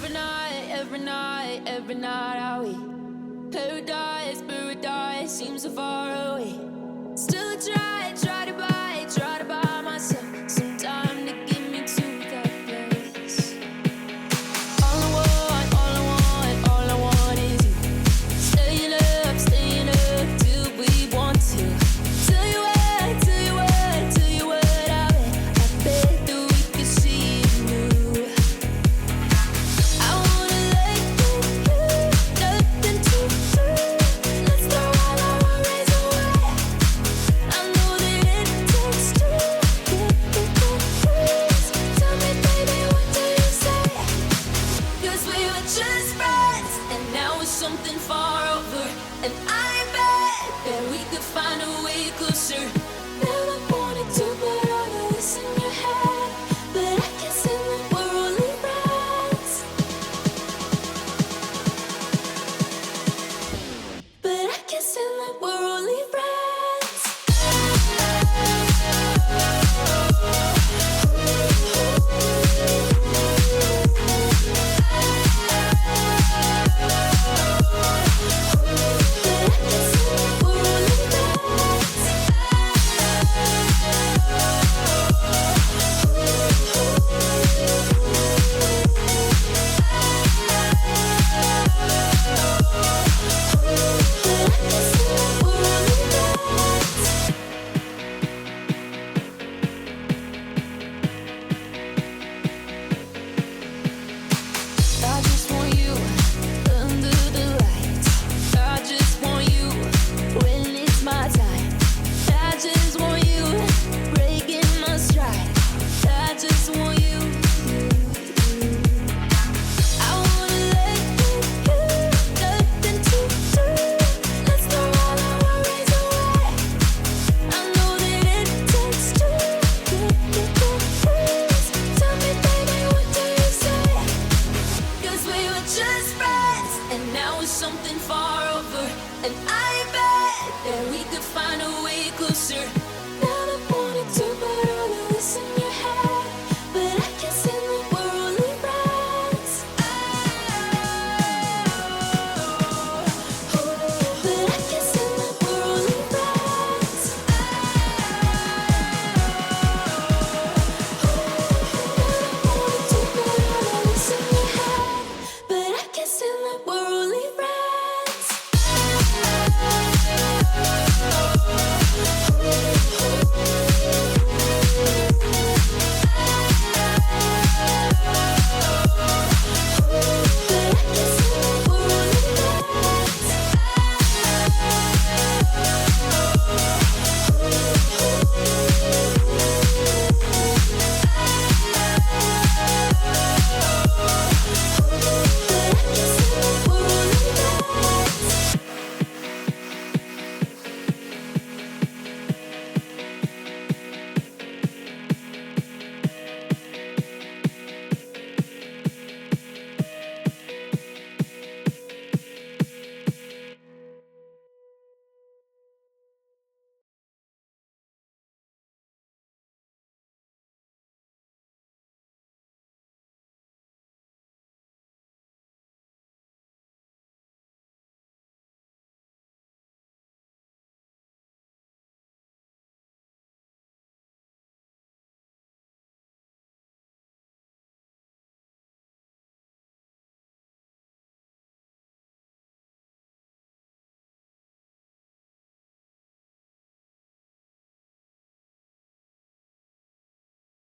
every night are we paradise, paradise seems so far away. Still try to buy myself some time to get me to that place. All I want is you. Staying up till we want to. Tell you what I bet that we could see it new. I wanna let you, nothing to do. Let's throw all our worries away. I know that it takes two to get the breeze. Tell me, baby, what do you say? 'Cause we were just friends, and now it's something far over. And